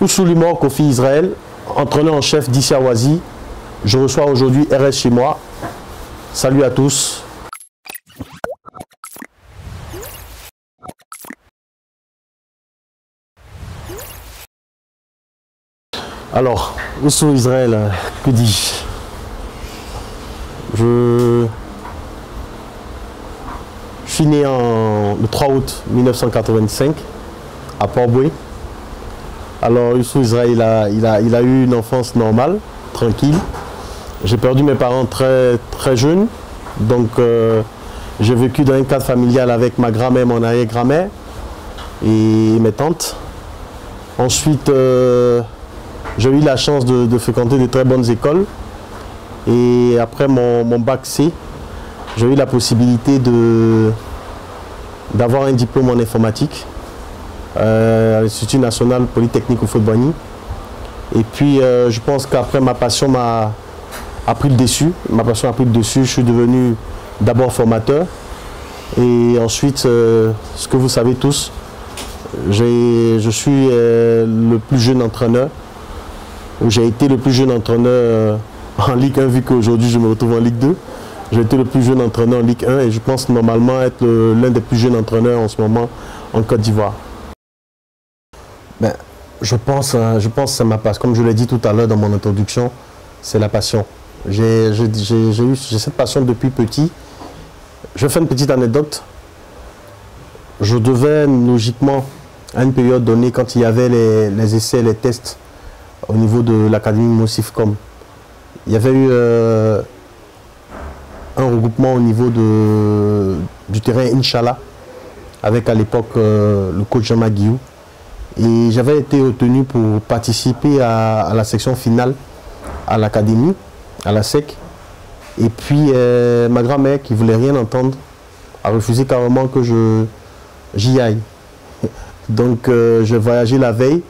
Oussoulimor Kofi Israël, entraîneur en chef d'ICI Awazi. Je reçois aujourd'hui RS chez moi. Salut à tous. Alors, Oussou Israël, que dis-je? Je suis né le 3 août 1985 à Port-Boué. Alors, Oussou Israël, il a eu une enfance normale, tranquille. J'ai perdu mes parents très jeunes. Donc, j'ai vécu dans un cadre familial avec ma grand-mère, mon arrière-grand-mère et mes tantes. Ensuite, j'ai eu la chance de fréquenter de très bonnes écoles. Et après mon bac C, j'ai eu la possibilité d'avoir un diplôme en informatique à l'Institut national polytechnique Houphouët-Boigny. Et puis, je pense qu'après, ma passion a pris le dessus. Je suis devenu d'abord formateur. Et ensuite, ce que vous savez tous, je suis le plus jeune entraîneur. J'ai été le plus jeune entraîneur en Ligue 1, vu qu'aujourd'hui je me retrouve en Ligue 2. J'ai été le plus jeune entraîneur en Ligue 1 et je pense normalement être l'un des plus jeunes entraîneurs en ce moment en Côte d'Ivoire. Ben, je pense que ça m'a passé. Comme je l'ai dit tout à l'heure dans mon introduction, c'est la passion. J'ai cette passion depuis petit. Je fais une petite anecdote. Je devais logiquement, à une période donnée, quand il y avait les essais, les tests, au niveau de l'académie Mosifcom, il y avait eu un regroupement au niveau du terrain Inch'Allah, avec à l'époque le coach Jean-Marc Guillou. Et j'avais été retenu pour participer à la section finale à l'académie, à la SEC. Et puis ma grand-mère, qui ne voulait rien entendre, a refusé carrément que j'y aille. Donc j'ai voyagé la veille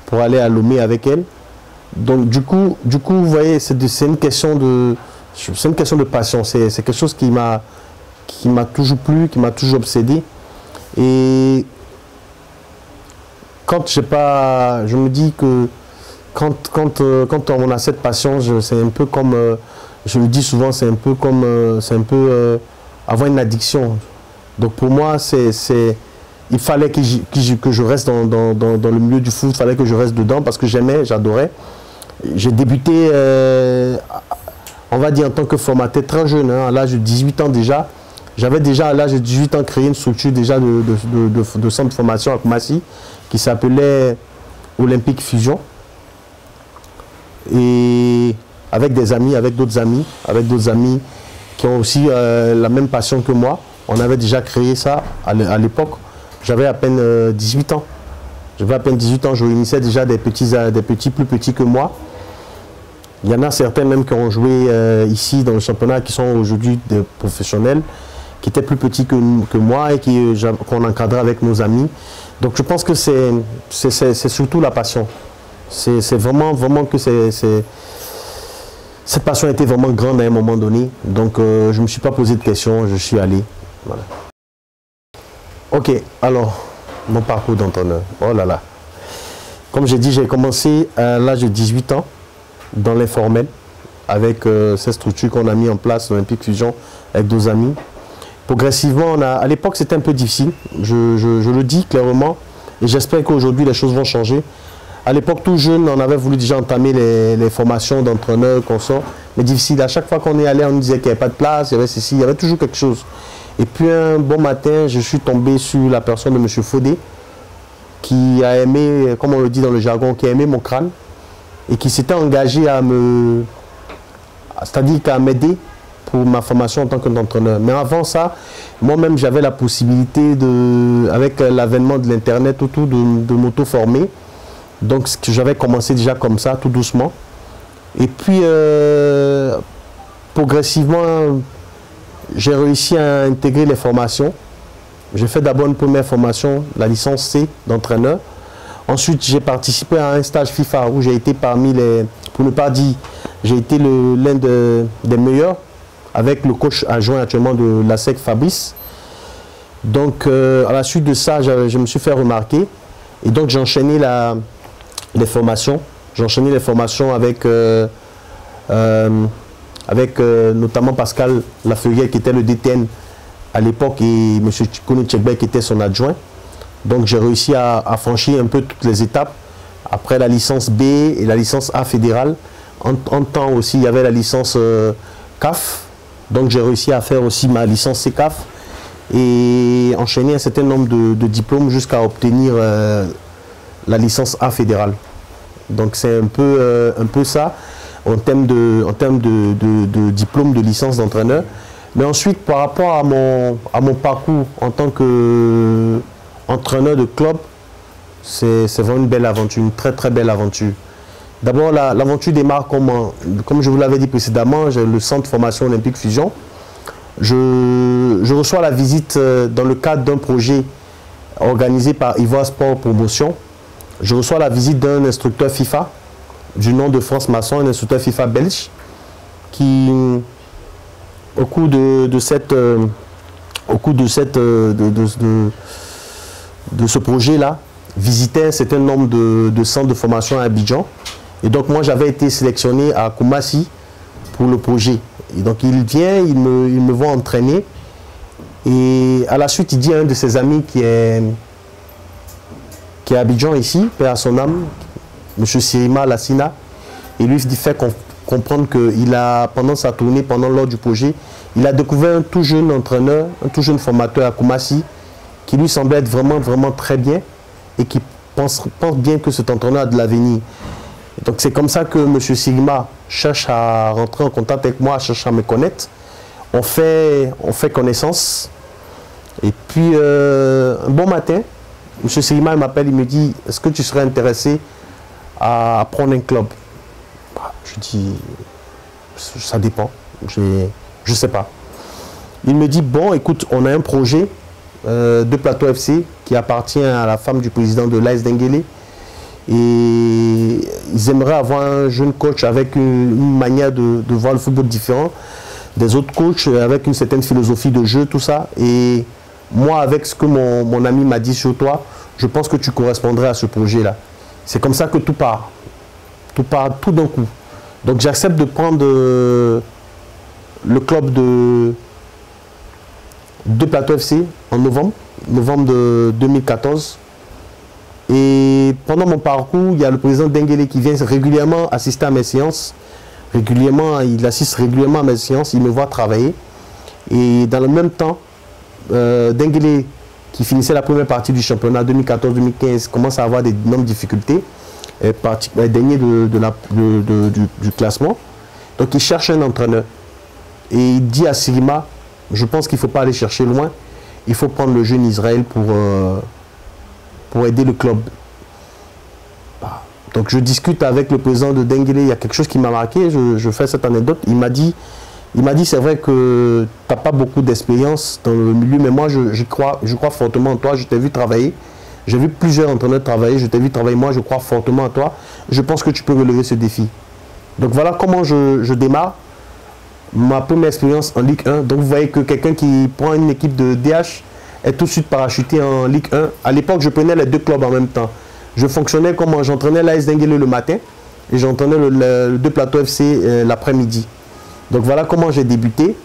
pour aller à Lomé avec elle. Donc du coup vous voyez, c'est une question de passion. C'est quelque chose qui m'a toujours plu, qui m'a toujours obsédé. Et je me dis que quand on a cette passion, c'est un peu comme, je le dis souvent, c'est un peu comme avoir une addiction. Donc pour moi, il fallait que je reste dans le milieu du foot, il fallait que je reste dedans parce que j'aimais, j'adorais. J'ai débuté, on va dire, en tant que formateur très jeune, hein, à l'âge de 18 ans déjà. J'avais déjà à l'âge de 18 ans créé une structure déjà de centre de formation à Koumassi qui s'appelait Olympique Fusion. Et avec des amis, avec d'autres amis qui ont aussi la même passion que moi. On avait déjà créé ça à l'époque. J'avais à peine 18 ans. J'avais à peine 18 ans, je réunissais déjà des petits plus petits que moi. Il y en a certains même qui ont joué ici dans le championnat, qui sont aujourd'hui des professionnels, qui étaient plus petits que moi et qu'on encadrait avec nos amis. Donc je pense que c'est surtout la passion. C'est vraiment que cette passion était vraiment grande à un moment donné. Donc je ne me suis pas posé de questions, je suis allé. Voilà. Ok, alors, mon parcours d'entraîneur. Oh là là. Comme j'ai dit, j'ai commencé à l'âge de 18 ans dans l'informel avec cette structure qu'on a mis en place, l'Olympique Fusion, avec deux amis. Progressivement, à l'époque, c'était un peu difficile, je le dis clairement, et j'espère qu'aujourd'hui, les choses vont changer. À l'époque, tout jeune, on avait voulu déjà entamer les formations d'entraîneurs, consorts, mais difficile. À chaque fois qu'on est allé, on nous disait qu'il n'y avait pas de place, il y avait ceci, il y avait toujours quelque chose. Et puis un bon matin, je suis tombé sur la personne de M. Fodé, qui a aimé, comme on le dit dans le jargon, qui a aimé mon crâne, et qui s'était engagé à m'aider pour ma formation en tant qu'entraîneur. Mais avant ça, moi-même, j'avais la possibilité, avec l'avènement de l'Internet autour, de m'auto-former. Donc, j'avais commencé déjà comme ça, tout doucement. Et puis, progressivement, j'ai réussi à intégrer les formations. J'ai fait d'abord une première formation, la licence C d'entraîneur. Ensuite, j'ai participé à un stage FIFA où j'ai été parmi les, pour ne pas dire, j'ai été l'un des meilleurs avec le coach adjoint actuellement de la SEC, Fabrice. Donc, à la suite de ça, je me suis fait remarquer. Et donc, j'ai enchaîné les formations. J'ai enchaîné les formations avec, notamment Pascal Lafeuillère qui était le DTN à l'époque et M. Chikouni Tchekbek qui était son adjoint. Donc j'ai réussi à franchir un peu toutes les étapes. Après la licence B et la licence A fédérale, en temps aussi il y avait la licence CAF. Donc j'ai réussi à faire aussi ma licence CCAF et enchaîner un certain nombre de diplômes jusqu'à obtenir la licence A fédérale. Donc c'est un peu ça en termes de diplôme de licence d'entraîneur. Mais ensuite, par rapport à mon parcours en tant qu'entraîneur de club, c'est vraiment une belle aventure, une très très belle aventure. D'abord, l'aventure démarre comme je vous l'avais dit précédemment, j'ai le centre de formation olympique Fusion. Je reçois la visite dans le cadre d'un projet organisé par Ivoire Sport Promotion. Je reçois la visite d'un instructeur FIFA du nom de France Masson, un instructeur FIFA belge, qui, au cours de ce projet-là, visitait un certain nombre de centres de formation à Abidjan. Et donc moi, j'avais été sélectionné à Koumassi pour le projet. Et donc il vient, il me voit entraîner. Et à la suite, il dit à un de ses amis qui est à Abidjan ici, paix à son âme, M. Sirima Lassina, et lui fait comprendre qu'il a, pendant sa tournée, lors du projet, il a découvert un tout jeune entraîneur, un tout jeune formateur à Koumassi, qui lui semblait être vraiment, vraiment très bien et qui pense bien que cet entraîneur a de l'avenir. Donc c'est comme ça que M. Sirima cherche à rentrer en contact avec moi, cherche à me connaître. On fait connaissance. Et puis, un bon matin, M. Sirima m'appelle, il me dit, est-ce que tu serais intéressé à prendre un club? Je dis, ça dépend, je ne sais pas. Il me dit, bon, écoute, on a un projet de Plateau FC qui appartient à la femme du président de l'AS Denguélé. Et ils aimeraient avoir un jeune coach avec une manière de voir le football différent des autres coachs, avec une certaine philosophie de jeu, tout ça. Et moi, avec ce que mon ami m'a dit sur toi, je pense que tu correspondrais à ce projet-là. C'est comme ça que tout part. Tout part tout d'un coup. Donc j'accepte de prendre le club de Plateau FC en novembre de 2014. Et pendant mon parcours, il y a le président Denguélé qui vient régulièrement assister à mes séances. Il assiste régulièrement à mes séances, il me voit travailler. Et dans le même temps, Denguélé, qui finissait la première partie du championnat 2014-2015, commence à avoir d'énormes difficultés, dernier du classement. Donc il cherche un entraîneur. Et il dit à Sirima, je pense qu'il ne faut pas aller chercher loin, il faut prendre le jeune Israël pour aider le club. Donc je discute avec le président de Denguélé, il y a quelque chose qui m'a marqué, je fais cette anecdote. Il m'a dit c'est vrai que tu n'as pas beaucoup d'expérience dans le milieu, mais moi je crois fortement en toi, je t'ai vu travailler, j'ai vu plusieurs entraîneurs travailler, je t'ai vu travailler, moi je crois fortement en toi, je pense que tu peux relever ce défi. Donc voilà comment je démarre ma première expérience en Ligue 1. Donc vous voyez que quelqu'un qui prend une équipe de DH est tout de suite parachuté en Ligue 1. À l'époque, je prenais les deux clubs en même temps. Je fonctionnais comme j'entraînais l'AS Denguélé le matin et j'entraînais le deux Plateau FC l'après-midi. Donc voilà comment j'ai débuté.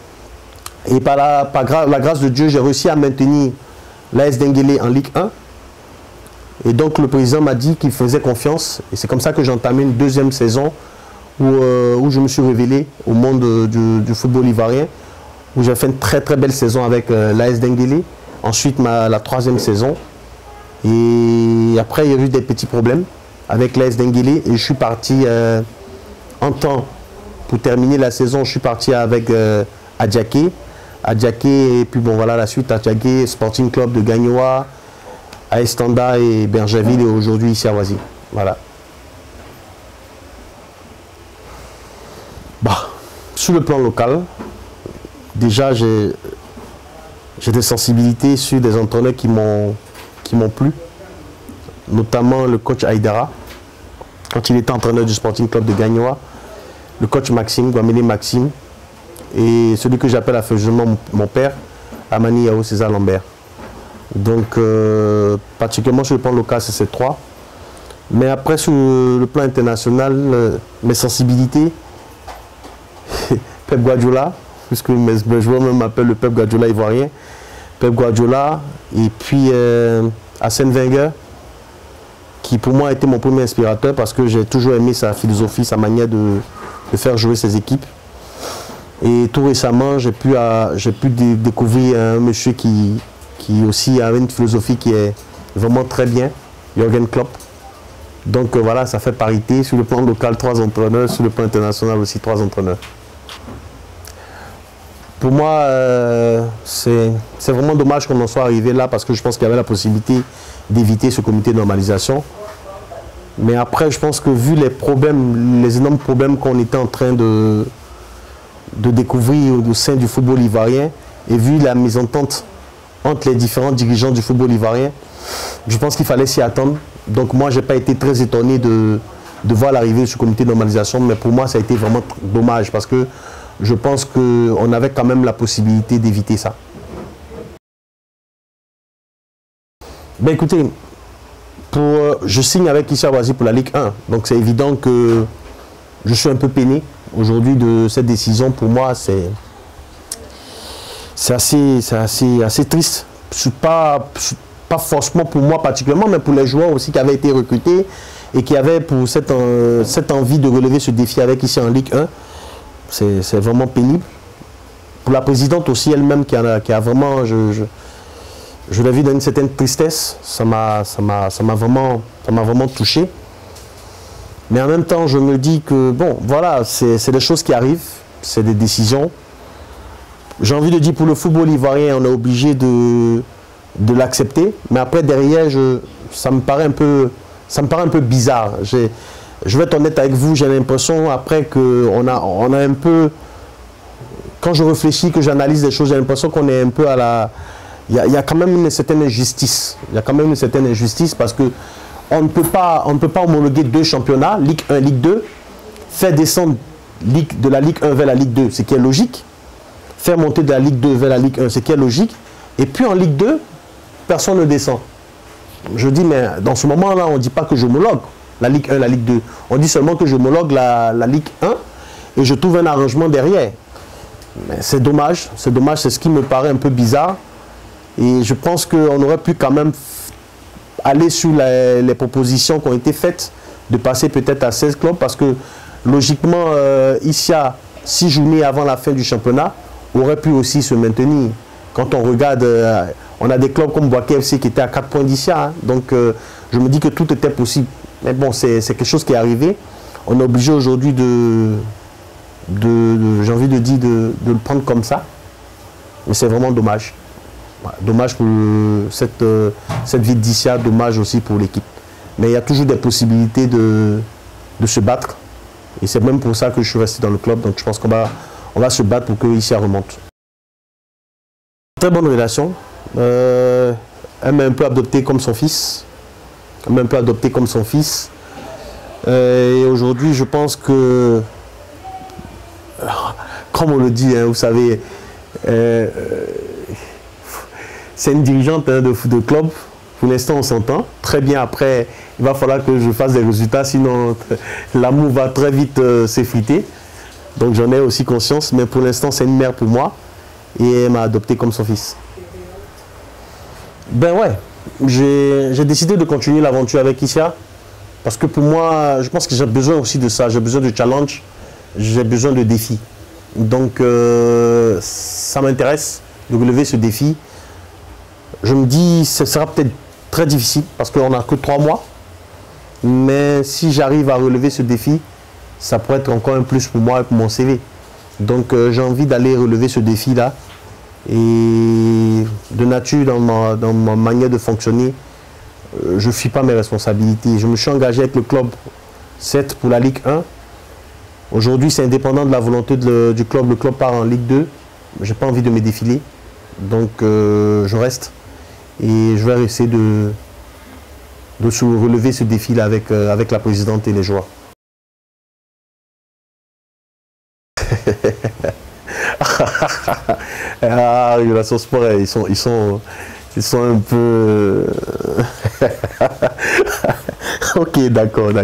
Et par la grâce de Dieu, j'ai réussi à maintenir l'AS Denguélé en Ligue 1. Et donc le président m'a dit qu'il faisait confiance. Et c'est comme ça que j'ai entamé une deuxième saison où je me suis révélé au monde du football ivoirien, où j'ai fait une très très belle saison avec l'AS Denguélé. Ensuite la troisième saison. Et après il y a eu des petits problèmes avec l'AS Denguélé et je suis parti en temps pour terminer la saison. Je suis parti avec Adjaké et puis bon voilà la suite. Adjaké, Sporting Club de Gagnoa, AS Standa et Bergerville et aujourd'hui ici à Oisy. Voilà. Sur le plan local, déjà j'ai des sensibilités sur des entraîneurs qui m'ont plu, notamment le coach Aïdara, quand il était entraîneur du Sporting Club de Gagnoa, le coach Maxime, Guamélé Maxime, et celui que j'appelle affectueusement mon père, Amani Yao César Lambert. Donc, particulièrement sur le plan local, c'est ces trois. Mais après, sur le plan international, mes sensibilités, Pep Guardiola, puisque mes joueurs même m'appellent le Pep Guardiola ivoirien. Pep Guardiola, et puis Arsène Wenger, qui pour moi a été mon premier inspirateur parce que j'ai toujours aimé sa philosophie, sa manière de faire jouer ses équipes. Et tout récemment, j'ai pu découvrir un monsieur qui aussi avait une philosophie qui est vraiment très bien, Jürgen Klopp. Donc voilà, ça fait parité. Sur le plan local, 3 entraîneurs, sur le plan international aussi, 3 entraîneurs. Pour moi, c'est vraiment dommage qu'on en soit arrivé là parce que je pense qu'il y avait la possibilité d'éviter ce comité de normalisation. Mais après, je pense que vu les problèmes, les énormes problèmes qu'on était en train de découvrir au sein du football ivoirien et vu la mésentente entre les différents dirigeants du football ivoirien, je pense qu'il fallait s'y attendre. Donc moi, je n'ai pas été très étonné de voir l'arrivée de ce comité de normalisation, mais pour moi, ça a été vraiment dommage parce que je pense qu'on avait quand même la possibilité d'éviter ça. Ben écoutez, je signe avec Issa Ouazi pour la Ligue 1, donc c'est évident que je suis un peu peiné aujourd'hui de cette décision. Pour moi, c'est assez triste. Pas forcément pour moi particulièrement, mais pour les joueurs aussi qui avaient été recrutés et qui avaient pour cette envie de relever ce défi avec ici en Ligue 1. C'est vraiment pénible. Pour la présidente aussi elle-même qui a vraiment, je l'ai vu dans une certaine tristesse, ça m'a vraiment touché. Mais en même temps, je me dis que, bon, voilà, c'est des choses qui arrivent, c'est des décisions. J'ai envie de dire, pour le football ivoirien, on est obligé de l'accepter. Mais après, derrière, ça me paraît un peu bizarre. Je vais être honnête avec vous, j'ai l'impression, après qu'on a un peu... Quand je réfléchis, que j'analyse les choses, j'ai l'impression qu'on est un peu à la... Il y a quand même une certaine injustice. Il y a quand même une certaine injustice parce que on ne peut pas homologuer 2 championnats, Ligue 1, Ligue 2, faire descendre de la Ligue 1 vers la Ligue 2, ce qui est logique, faire monter de la Ligue 2 vers la Ligue 1, ce qui est logique, et puis en Ligue 2, personne ne descend. Je dis, mais dans ce moment-là, on ne dit pas que j'homologue la Ligue 1, la Ligue 2. On dit seulement que j'homologue la Ligue 1 et je trouve un arrangement derrière. Mais c'est dommage, c'est ce qui me paraît un peu bizarre. Et je pense qu'on aurait pu quand même aller sur les propositions qui ont été faites, de passer peut-être à 16 clubs, parce que logiquement, Issia, 6 journées avant la fin du championnat, aurait pu aussi se maintenir. Quand on regarde, on a des clubs comme Boaké FC qui étaient à 4 points d'Issia, hein, donc je me dis que tout était possible. Mais bon, c'est quelque chose qui est arrivé. On est obligé aujourd'hui j'ai envie de dire, de le prendre comme ça. Mais c'est vraiment dommage. Dommage pour cette ville d'Issia, dommage aussi pour l'équipe. Mais il y a toujours des possibilités de se battre. Et c'est même pour ça que je suis resté dans le club. Donc je pense qu'on va se battre pour que Issia remonte. Très bonne relation. Elle m'a un peu adopté comme son fils. Et aujourd'hui, je pense que, comme on le dit, hein, vous savez, c'est une dirigeante de club. Pour l'instant, on s'entend. Très bien, après, il va falloir que je fasse des résultats, sinon l'amour va très vite s'effriter. Donc j'en ai aussi conscience, mais pour l'instant, c'est une mère pour moi. Et elle m'a adopté comme son fils. Ben ouais, j'ai décidé de continuer l'aventure avec Issia. Parce que pour moi, je pense que j'ai besoin aussi de ça. J'ai besoin de challenge, j'ai besoin de défis. Donc ça m'intéresse de relever ce défi. Je me dis, ce sera peut-être très difficile parce qu'on n'a que 3 mois. Mais si j'arrive à relever ce défi, ça pourrait être encore un plus pour moi et pour mon CV. Donc j'ai envie d'aller relever ce défi-là. Et de nature, dans ma manière de fonctionner, je ne fuis pas mes responsabilités. Je me suis engagé avec le club 7 pour la Ligue 1. Aujourd'hui, c'est indépendant de la volonté du club. Le club part en Ligue 2. Je n'ai pas envie de me défiler. Donc je reste. Et je vais essayer de relever ce défi-là avec la présidente et les joueurs. Ah, Relation Sport, ils sont un peu... Ok, d'accord. Ah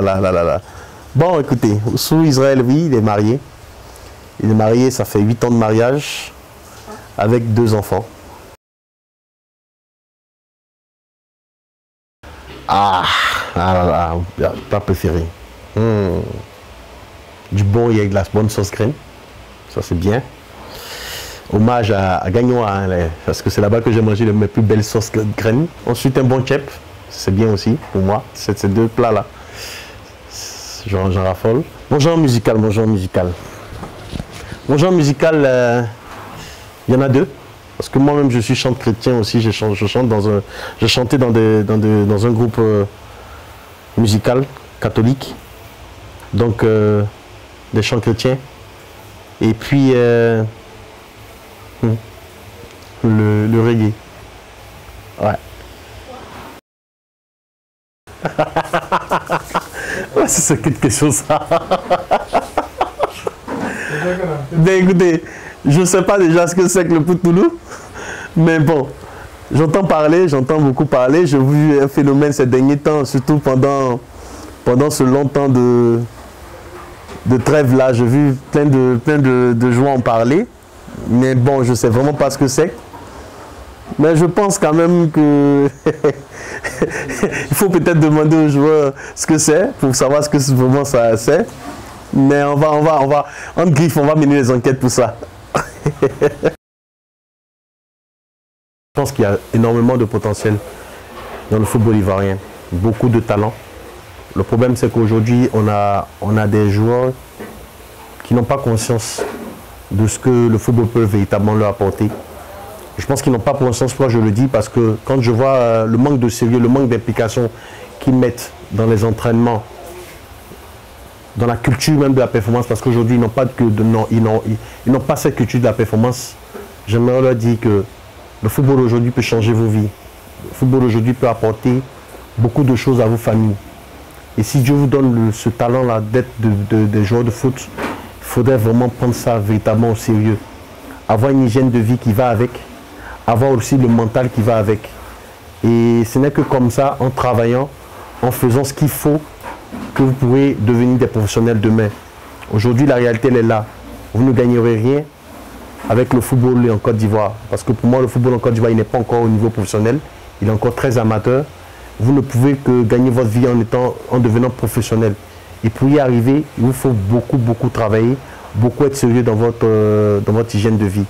là. Bon, écoutez, sous Israël, oui, il est marié. Il est marié, ça fait 8 ans de mariage, avec 2 enfants. Plat préféré. Du bon riz avec de la bonne sauce crème. Ça, c'est bien. Hommage à Gagnoa, hein, parce que c'est là-bas que j'ai mangé mes plus belles sauces crème. Ensuite, un bon chep. C'est bien aussi pour moi. C'est ces 2 plats-là. J'en raffole. Mon genre musical. Mon genre musical, il y en a 2. Parce que moi-même, je suis chante chrétien aussi. Je chantais dans un groupe musical catholique. Donc, des chants chrétiens. Et puis, le reggae. Ouais. Ouais, c'est quelque chose ça. Ben écoutez, je ne sais pas déjà ce que c'est que le Poutoulou, mais bon, j'entends beaucoup parler. J'ai vu un phénomène ces derniers temps, surtout pendant ce long temps de trêve là. J'ai vu plein de joueurs en parler, mais bon, je ne sais vraiment pas ce que c'est. Mais je pense quand même que il faut peut-être demander aux joueurs ce que c'est pour savoir ce que vraiment ça c'est. Mais on va en griffe, on va mener les enquêtes pour ça. Je pense qu'il y a énormément de potentiel dans le football ivoirien, beaucoup de talent. Le problème c'est qu'aujourd'hui on a des joueurs qui n'ont pas conscience de ce que le football peut véritablement leur apporter. Je pense qu'ils n'ont pas conscience, pourquoi je le dis, parce que quand je vois le manque de sérieux, le manque d'implication qu'ils mettent dans les entraînements, dans la culture même de la performance, parce qu'aujourd'hui ils n'ont pas cette culture de la performance, j'aimerais leur dire que le football aujourd'hui peut changer vos vies. Le football aujourd'hui peut apporter beaucoup de choses à vos familles. Et si Dieu vous donne ce talent-là d'être des joueurs de foot, il faudrait vraiment prendre ça véritablement au sérieux. Avoir une hygiène de vie qui va avec, avoir aussi le mental qui va avec. Et ce n'est que comme ça, en travaillant, en faisant ce qu'il faut, que vous pourrez devenir des professionnels demain. Aujourd'hui, la réalité, elle est là. Vous ne gagnerez rien avec le football en Côte d'Ivoire. Parce que pour moi, le football en Côte d'Ivoire, il n'est pas encore au niveau professionnel. Il est encore très amateur. Vous ne pouvez que gagner votre vie en devenant professionnel. Et pour y arriver, il vous faut beaucoup travailler, beaucoup être sérieux dans votre hygiène de vie.